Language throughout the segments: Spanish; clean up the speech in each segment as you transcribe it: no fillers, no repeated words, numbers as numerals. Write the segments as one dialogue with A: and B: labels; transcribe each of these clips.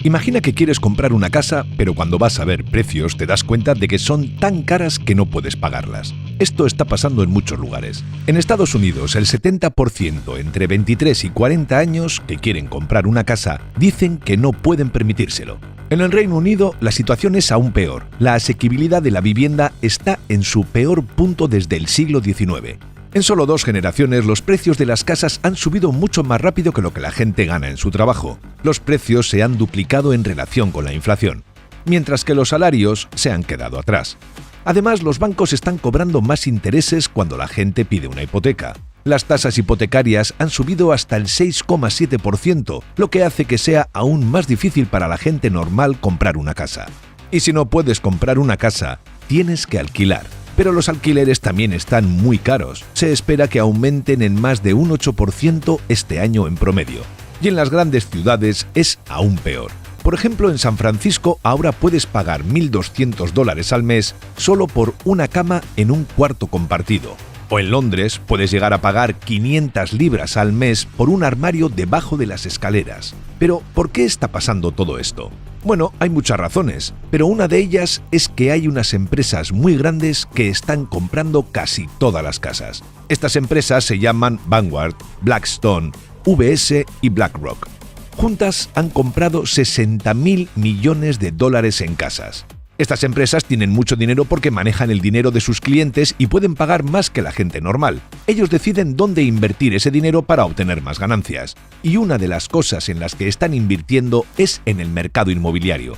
A: Imagina que quieres comprar una casa, pero cuando vas a ver precios te das cuenta de que son tan caras que no puedes pagarlas. Esto está pasando en muchos lugares. En Estados Unidos, el 70% entre 23 y 40 años que quieren comprar una casa dicen que no pueden permitírselo. En el Reino Unido, la situación es aún peor. La asequibilidad de la vivienda está en su peor punto desde el siglo XIX. En solo 2 generaciones, los precios de las casas han subido mucho más rápido que lo que la gente gana en su trabajo. Los precios se han duplicado en relación con la inflación, mientras que los salarios se han quedado atrás. Además, los bancos están cobrando más intereses cuando la gente pide una hipoteca. Las tasas hipotecarias han subido hasta el 6,7%, lo que hace que sea aún más difícil para la gente normal comprar una casa. Y si no puedes comprar una casa, tienes que alquilar. Pero los alquileres también están muy caros. Se espera que aumenten en más de un 8% este año en promedio. Y en las grandes ciudades es aún peor. Por ejemplo, en San Francisco ahora puedes pagar $1.200 al mes solo por una cama en un cuarto compartido. O en Londres puedes llegar a pagar 500 libras al mes por un armario debajo de las escaleras. Pero, ¿por qué está pasando todo esto? Bueno, hay muchas razones, pero una de ellas es que hay unas empresas muy grandes que están comprando casi todas las casas. Estas empresas se llaman Vanguard, Blackstone, UBS y BlackRock. Juntas han comprado $60.000 millones en casas. Estas empresas tienen mucho dinero porque manejan el dinero de sus clientes y pueden pagar más que la gente normal. Ellos deciden dónde invertir ese dinero para obtener más ganancias. Y una de las cosas en las que están invirtiendo es en el mercado inmobiliario.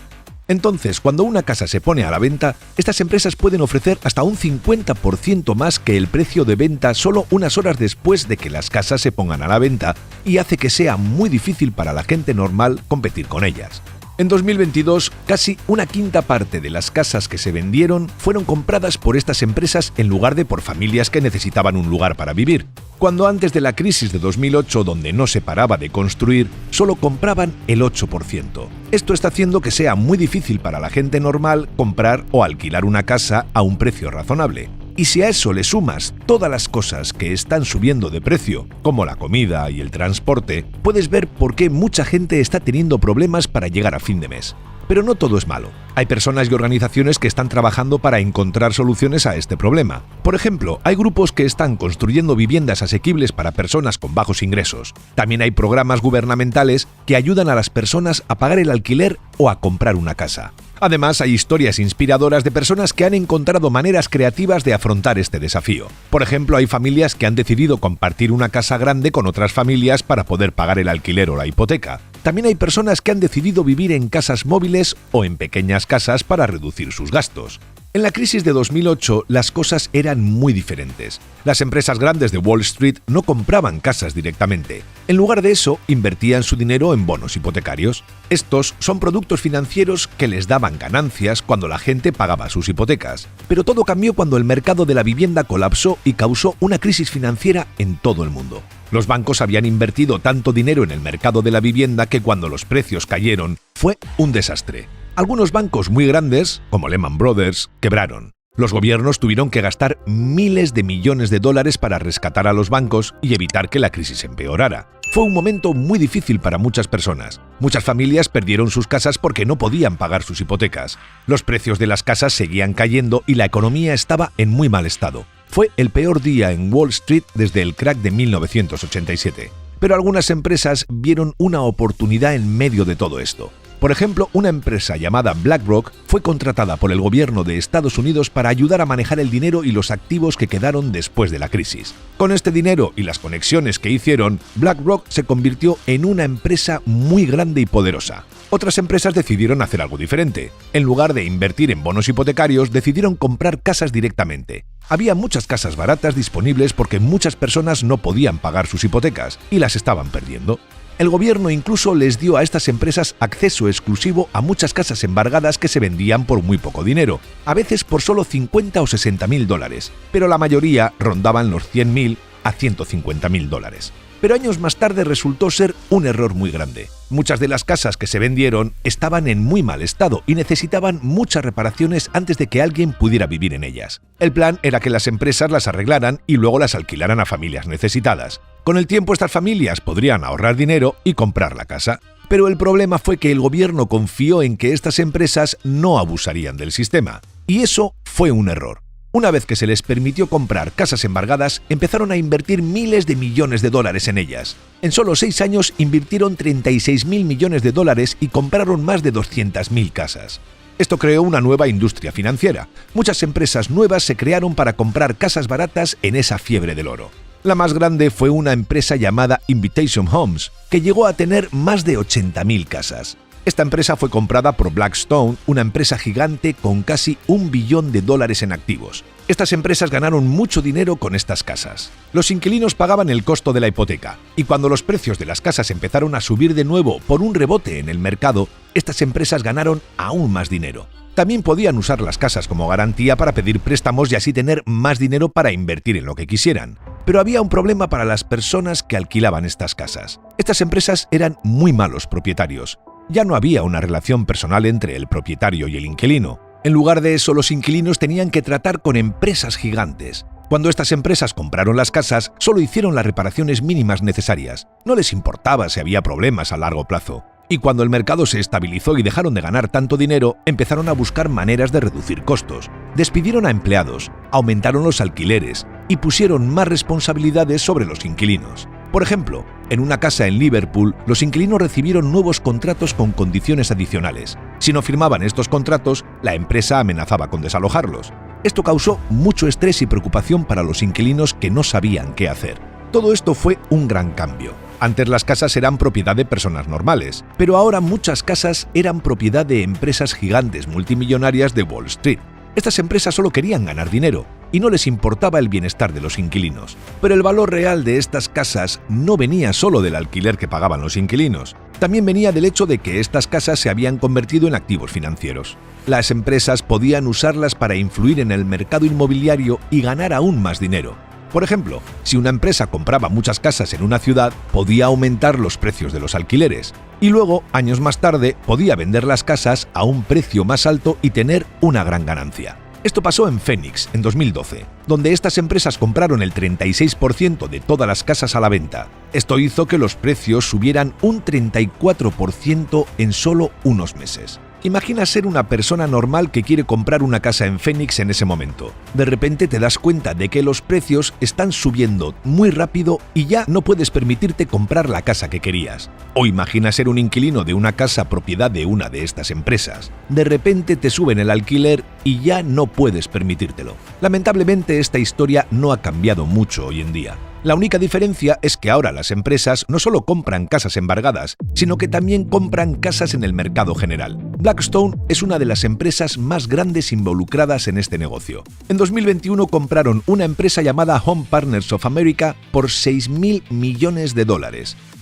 A: Entonces, cuando una casa se pone a la venta, estas empresas pueden ofrecer hasta un 50% más que el precio de venta solo unas horas después de que las casas se pongan a la venta, y hace que sea muy difícil para la gente normal competir con ellas. En 2022, casi una quinta parte de las casas que se vendieron fueron compradas por estas empresas en lugar de por familias que necesitaban un lugar para vivir, cuando antes de la crisis de 2008, donde no se paraba de construir, solo compraban el 8%. Esto está haciendo que sea muy difícil para la gente normal comprar o alquilar una casa a un precio razonable. Y si a eso le sumas todas las cosas que están subiendo de precio, como la comida y el transporte, puedes ver por qué mucha gente está teniendo problemas para llegar a fin de mes. Pero no todo es malo. Hay personas y organizaciones que están trabajando para encontrar soluciones a este problema. Por ejemplo, hay grupos que están construyendo viviendas asequibles para personas con bajos ingresos. También hay programas gubernamentales que ayudan a las personas a pagar el alquiler o a comprar una casa. Además, hay historias inspiradoras de personas que han encontrado maneras creativas de afrontar este desafío. Por ejemplo, hay familias que han decidido compartir una casa grande con otras familias para poder pagar el alquiler o la hipoteca. También hay personas que han decidido vivir en casas móviles o en pequeñas casas para reducir sus gastos. En la crisis de 2008, las cosas eran muy diferentes. Las empresas grandes de Wall Street no compraban casas directamente. En lugar de eso, invertían su dinero en bonos hipotecarios. Estos son productos financieros que les daban ganancias cuando la gente pagaba sus hipotecas. Pero todo cambió cuando el mercado de la vivienda colapsó y causó una crisis financiera en todo el mundo. Los bancos habían invertido tanto dinero en el mercado de la vivienda que cuando los precios cayeron, fue un desastre. Algunos bancos muy grandes, como Lehman Brothers, quebraron. Los gobiernos tuvieron que gastar miles de millones de dólares para rescatar a los bancos y evitar que la crisis empeorara. Fue un momento muy difícil para muchas personas. Muchas familias perdieron sus casas porque no podían pagar sus hipotecas. Los precios de las casas seguían cayendo y la economía estaba en muy mal estado. Fue el peor día en Wall Street desde el crack de 1987. Pero algunas empresas vieron una oportunidad en medio de todo esto. Por ejemplo, una empresa llamada BlackRock fue contratada por el gobierno de Estados Unidos para ayudar a manejar el dinero y los activos que quedaron después de la crisis. Con este dinero y las conexiones que hicieron, BlackRock se convirtió en una empresa muy grande y poderosa. Otras empresas decidieron hacer algo diferente. En lugar de invertir en bonos hipotecarios, decidieron comprar casas directamente. Había muchas casas baratas disponibles porque muchas personas no podían pagar sus hipotecas y las estaban perdiendo. El gobierno incluso les dio a estas empresas acceso exclusivo a muchas casas embargadas que se vendían por muy poco dinero, a veces por solo $50.000 o $60.000, pero la mayoría rondaban los $100.000 a $150.000. Pero años más tarde resultó ser un error muy grande. Muchas de las casas que se vendieron estaban en muy mal estado y necesitaban muchas reparaciones antes de que alguien pudiera vivir en ellas. El plan era que las empresas las arreglaran y luego las alquilaran a familias necesitadas. Con el tiempo estas familias podrían ahorrar dinero y comprar la casa. Pero el problema fue que el gobierno confió en que estas empresas no abusarían del sistema. Y eso fue un error. Una vez que se les permitió comprar casas embargadas, empezaron a invertir miles de millones de dólares en ellas. En solo 6 años invirtieron 36.000 millones de dólares y compraron más de 200.000 casas. Esto creó una nueva industria financiera. Muchas empresas nuevas se crearon para comprar casas baratas en esa fiebre del oro. La más grande fue una empresa llamada Invitation Homes, que llegó a tener más de 80.000 casas. Esta empresa fue comprada por Blackstone, una empresa gigante con casi $1 billón en activos. Estas empresas ganaron mucho dinero con estas casas. Los inquilinos pagaban el costo de la hipoteca, y cuando los precios de las casas empezaron a subir de nuevo por un rebote en el mercado, estas empresas ganaron aún más dinero. También podían usar las casas como garantía para pedir préstamos y así tener más dinero para invertir en lo que quisieran. Pero había un problema para las personas que alquilaban estas casas. Estas empresas eran muy malos propietarios. Ya no había una relación personal entre el propietario y el inquilino. En lugar de eso, los inquilinos tenían que tratar con empresas gigantes. Cuando estas empresas compraron las casas, solo hicieron las reparaciones mínimas necesarias. No les importaba si había problemas a largo plazo. Y cuando el mercado se estabilizó y dejaron de ganar tanto dinero, empezaron a buscar maneras de reducir costos. Despidieron a empleados, aumentaron los alquileres y pusieron más responsabilidades sobre los inquilinos. Por ejemplo, en una casa en Liverpool, los inquilinos recibieron nuevos contratos con condiciones adicionales. Si no firmaban estos contratos, la empresa amenazaba con desalojarlos. Esto causó mucho estrés y preocupación para los inquilinos que no sabían qué hacer. Todo esto fue un gran cambio. Antes las casas eran propiedad de personas normales, pero ahora muchas casas eran propiedad de empresas gigantes multimillonarias de Wall Street. Estas empresas solo querían ganar dinero y no les importaba el bienestar de los inquilinos. Pero el valor real de estas casas no venía solo del alquiler que pagaban los inquilinos, también venía del hecho de que estas casas se habían convertido en activos financieros. Las empresas podían usarlas para influir en el mercado inmobiliario y ganar aún más dinero. Por ejemplo, si una empresa compraba muchas casas en una ciudad, podía aumentar los precios de los alquileres. Y luego, años más tarde, podía vender las casas a un precio más alto y tener una gran ganancia. Esto pasó en Phoenix, en 2012, donde estas empresas compraron el 36% de todas las casas a la venta. Esto hizo que los precios subieran un 34% en solo unos meses. Imagina ser una persona normal que quiere comprar una casa en Phoenix en ese momento. De repente te das cuenta de que los precios están subiendo muy rápido y ya no puedes permitirte comprar la casa que querías. O imagina ser un inquilino de una casa propiedad de una de estas empresas. De repente te suben el alquiler y ya no puedes permitírtelo. Lamentablemente esta historia no ha cambiado mucho hoy en día. La única diferencia es que ahora las empresas no solo compran casas embargadas, sino que también compran casas en el mercado general. Blackstone es una de las empresas más grandes involucradas en este negocio. En 2021 compraron una empresa llamada Home Partners of America por $6.000 millones.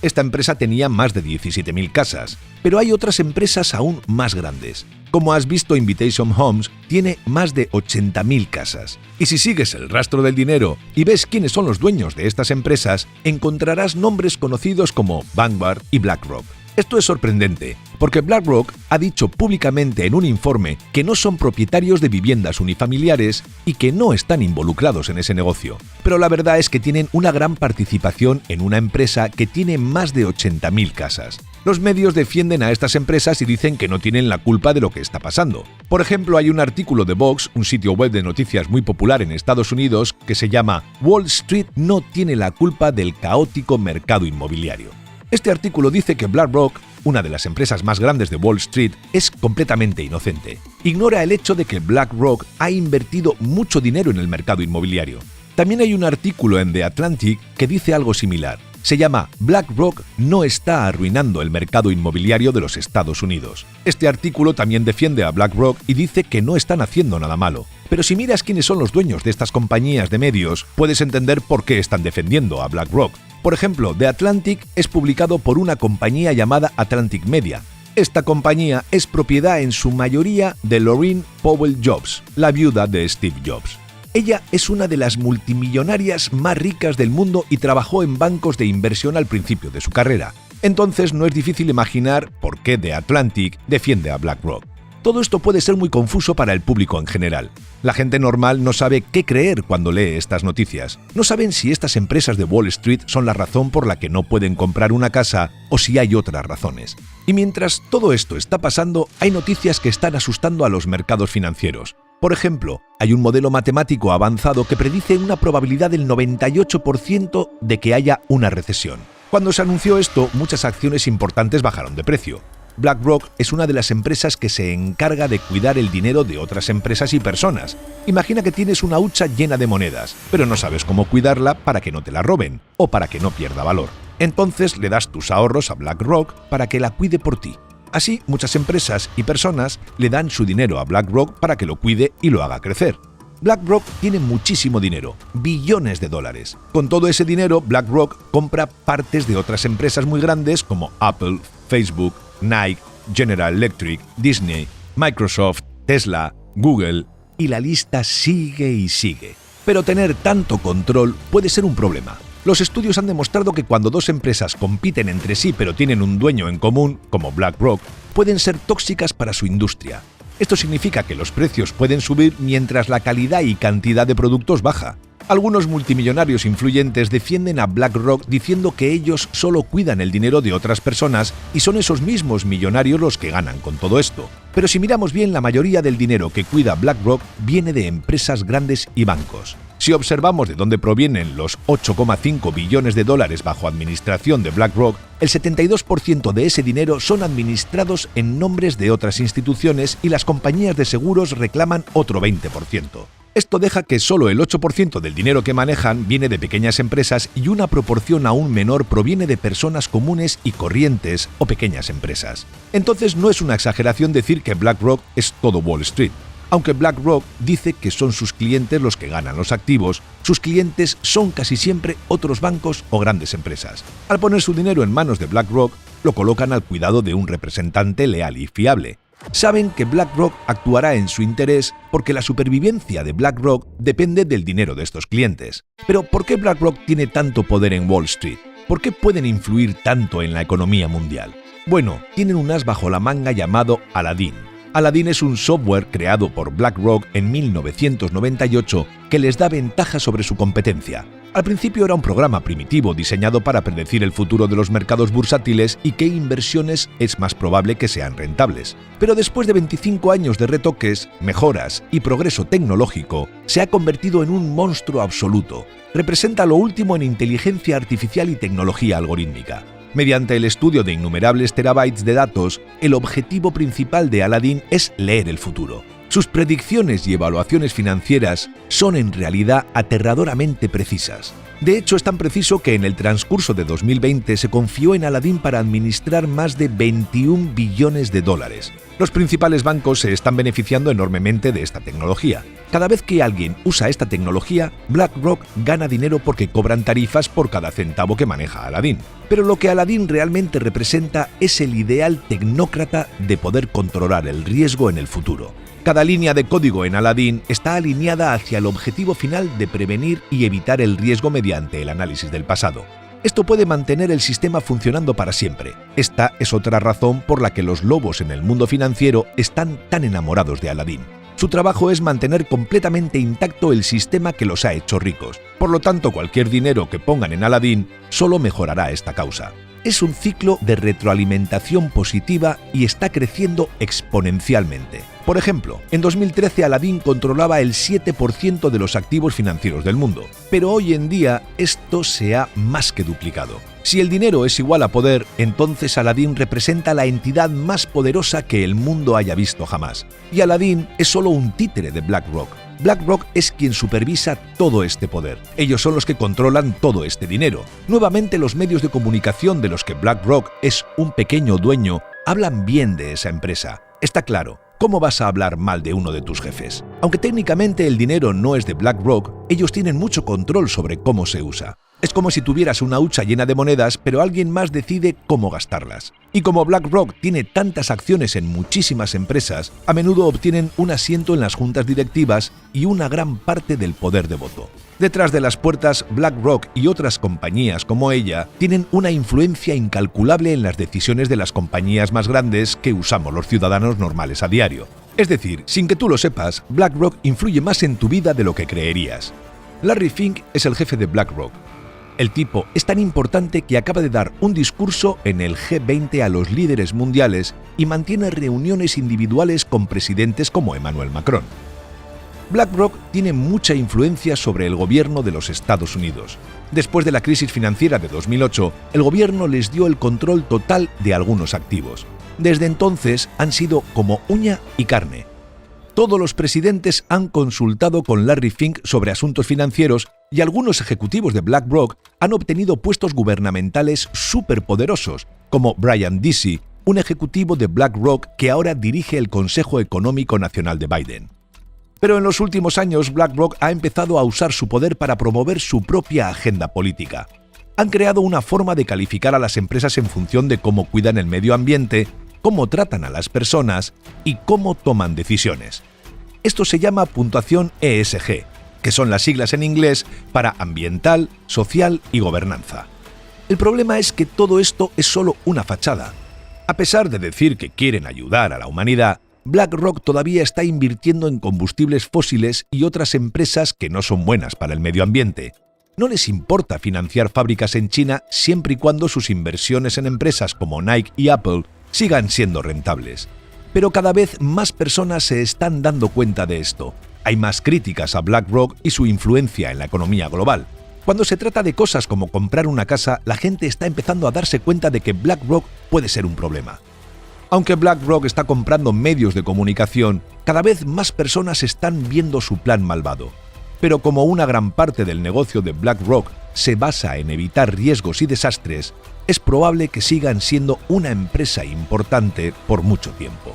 A: Esta empresa tenía más de 17.000 casas, pero hay otras empresas aún más grandes. Como has visto, Invitation Homes tiene más de 80.000 casas. Y si sigues el rastro del dinero y ves quiénes son los dueños de estas empresas, encontrarás nombres conocidos como Vanguard y BlackRock. Esto es sorprendente, porque BlackRock ha dicho públicamente en un informe que no son propietarios de viviendas unifamiliares y que no están involucrados en ese negocio. Pero la verdad es que tienen una gran participación en una empresa que tiene más de 80.000 casas. Los medios defienden a estas empresas y dicen que no tienen la culpa de lo que está pasando. Por ejemplo, hay un artículo de Vox, un sitio web de noticias muy popular en Estados Unidos, que se llama "Wall Street no tiene la culpa del caótico mercado inmobiliario". Este artículo dice que BlackRock, una de las empresas más grandes de Wall Street, es completamente inocente. Ignora el hecho de que BlackRock ha invertido mucho dinero en el mercado inmobiliario. También hay un artículo en The Atlantic que dice algo similar. Se llama "BlackRock no está arruinando el mercado inmobiliario de los Estados Unidos". Este artículo también defiende a BlackRock y dice que no están haciendo nada malo. Pero si miras quiénes son los dueños de estas compañías de medios, puedes entender por qué están defendiendo a BlackRock. Por ejemplo, The Atlantic es publicado por una compañía llamada Atlantic Media. Esta compañía es propiedad en su mayoría de Laurene Powell Jobs, la viuda de Steve Jobs. Ella es una de las multimillonarias más ricas del mundo y trabajó en bancos de inversión al principio de su carrera. Entonces no es difícil imaginar por qué The Atlantic defiende a BlackRock. Todo esto puede ser muy confuso para el público en general. La gente normal no sabe qué creer cuando lee estas noticias. No saben si estas empresas de Wall Street son la razón por la que no pueden comprar una casa o si hay otras razones. Y mientras todo esto está pasando, hay noticias que están asustando a los mercados financieros. Por ejemplo, hay un modelo matemático avanzado que predice una probabilidad del 98% de que haya una recesión. Cuando se anunció esto, muchas acciones importantes bajaron de precio. BlackRock es una de las empresas que se encarga de cuidar el dinero de otras empresas y personas. Imagina que tienes una hucha llena de monedas, pero no sabes cómo cuidarla para que no te la roben o para que no pierda valor. Entonces le das tus ahorros a BlackRock para que la cuide por ti. Así, muchas empresas y personas le dan su dinero a BlackRock para que lo cuide y lo haga crecer. BlackRock tiene muchísimo dinero, billones de dólares. Con todo ese dinero, BlackRock compra partes de otras empresas muy grandes como Apple, Facebook, Nike, General Electric, Disney, Microsoft, Tesla, Google, y la lista sigue y sigue. Pero tener tanto control puede ser un problema. Los estudios han demostrado que cuando dos empresas compiten entre sí pero tienen un dueño en común, como BlackRock, pueden ser tóxicas para su industria. Esto significa que los precios pueden subir mientras la calidad y cantidad de productos baja. Algunos multimillonarios influyentes defienden a BlackRock diciendo que ellos solo cuidan el dinero de otras personas y son esos mismos millonarios los que ganan con todo esto. Pero si miramos bien, la mayoría del dinero que cuida BlackRock viene de empresas grandes y bancos. Si observamos de dónde provienen los 8,5 billones de dólares bajo administración de BlackRock, el 72% de ese dinero son administrados en nombres de otras instituciones y las compañías de seguros reclaman otro 20%. Esto deja que solo el 8% del dinero que manejan viene de pequeñas empresas y una proporción aún menor proviene de personas comunes y corrientes o pequeñas empresas. Entonces no es una exageración decir que BlackRock es todo Wall Street. Aunque BlackRock dice que son sus clientes los que ganan los activos, sus clientes son casi siempre otros bancos o grandes empresas. Al poner su dinero en manos de BlackRock, lo colocan al cuidado de un representante leal y fiable. Saben que BlackRock actuará en su interés porque la supervivencia de BlackRock depende del dinero de estos clientes. Pero ¿por qué BlackRock tiene tanto poder en Wall Street? ¿Por qué pueden influir tanto en la economía mundial? Bueno, tienen un as bajo la manga llamado Aladdin. Aladdin es un software creado por BlackRock en 1998 que les da ventaja sobre su competencia. Al principio era un programa primitivo diseñado para predecir el futuro de los mercados bursátiles y qué inversiones es más probable que sean rentables. Pero después de 25 años de retoques, mejoras y progreso tecnológico, se ha convertido en un monstruo absoluto. Representa lo último en inteligencia artificial y tecnología algorítmica. Mediante el estudio de innumerables terabytes de datos, el objetivo principal de Aladdin es leer el futuro. Sus predicciones y evaluaciones financieras son en realidad aterradoramente precisas. De hecho, es tan preciso que en el transcurso de 2020 se confió en Aladdin para administrar más de 21 billones de dólares. Los principales bancos se están beneficiando enormemente de esta tecnología. Cada vez que alguien usa esta tecnología, BlackRock gana dinero porque cobran tarifas por cada centavo que maneja Aladdin. Pero lo que Aladdin realmente representa es el ideal tecnócrata de poder controlar el riesgo en el futuro. Cada línea de código en Aladdin está alineada hacia el objetivo final de prevenir y evitar el riesgo mediante el análisis del pasado. Esto puede mantener el sistema funcionando para siempre. Esta es otra razón por la que los lobos en el mundo financiero están tan enamorados de Aladdin. Su trabajo es mantener completamente intacto el sistema que los ha hecho ricos. Por lo tanto, cualquier dinero que pongan en Aladdin solo mejorará esta causa. Es un ciclo de retroalimentación positiva y está creciendo exponencialmente. Por ejemplo, en 2013 Aladdin controlaba el 7% de los activos financieros del mundo, pero hoy en día esto se ha más que duplicado. Si el dinero es igual a poder, entonces Aladdin representa la entidad más poderosa que el mundo haya visto jamás. Y Aladdin es solo un títere de BlackRock. BlackRock es quien supervisa todo este poder. Ellos son los que controlan todo este dinero. Nuevamente, los medios de comunicación de los que BlackRock es un pequeño dueño hablan bien de esa empresa. Está claro. ¿Cómo vas a hablar mal de uno de tus jefes? Aunque técnicamente el dinero no es de BlackRock, ellos tienen mucho control sobre cómo se usa. Es como si tuvieras una hucha llena de monedas, pero alguien más decide cómo gastarlas. Y como BlackRock tiene tantas acciones en muchísimas empresas, a menudo obtienen un asiento en las juntas directivas y una gran parte del poder de voto. Detrás de las puertas, BlackRock y otras compañías como ella tienen una influencia incalculable en las decisiones de las compañías más grandes que usamos los ciudadanos normales a diario. Es decir, sin que tú lo sepas, BlackRock influye más en tu vida de lo que creerías. Larry Fink es el jefe de BlackRock. El tipo es tan importante que acaba de dar un discurso en el G20 a los líderes mundiales y mantiene reuniones individuales con presidentes como Emmanuel Macron. BlackRock tiene mucha influencia sobre el gobierno de los Estados Unidos. Después de la crisis financiera de 2008, el gobierno les dio el control total de algunos activos. Desde entonces han sido como uña y carne. Todos los presidentes han consultado con Larry Fink sobre asuntos financieros y algunos ejecutivos de BlackRock han obtenido puestos gubernamentales superpoderosos, como Brian Deasy, un ejecutivo de BlackRock que ahora dirige el Consejo Económico Nacional de Biden. Pero en los últimos años, BlackRock ha empezado a usar su poder para promover su propia agenda política. Han creado una forma de calificar a las empresas en función de cómo cuidan el medio ambiente, cómo tratan a las personas y cómo toman decisiones. Esto se llama puntuación ESG, que son las siglas en inglés para ambiental, social y gobernanza. El problema es que todo esto es solo una fachada. A pesar de decir que quieren ayudar a la humanidad, BlackRock todavía está invirtiendo en combustibles fósiles y otras empresas que no son buenas para el medio ambiente. No les importa financiar fábricas en China siempre y cuando sus inversiones en empresas como Nike y Apple sigan siendo rentables. Pero cada vez más personas se están dando cuenta de esto. Hay más críticas a BlackRock y su influencia en la economía global. Cuando se trata de cosas como comprar una casa, la gente está empezando a darse cuenta de que BlackRock puede ser un problema. Aunque BlackRock está comprando medios de comunicación, cada vez más personas están viendo su plan malvado. Pero como una gran parte del negocio de BlackRock se basa en evitar riesgos y desastres, es probable que sigan siendo una empresa importante por mucho tiempo.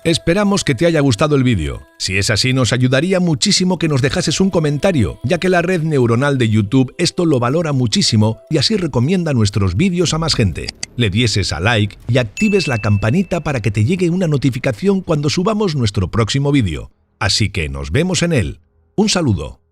A: Esperamos que te haya gustado el vídeo. Si es así, nos ayudaría muchísimo que nos dejases un comentario, ya que la red neuronal de YouTube esto lo valora muchísimo y así recomienda nuestros vídeos a más gente. Le dieses a like y actives la campanita para que te llegue una notificación cuando subamos nuestro próximo vídeo. Así que nos vemos en él. Un saludo.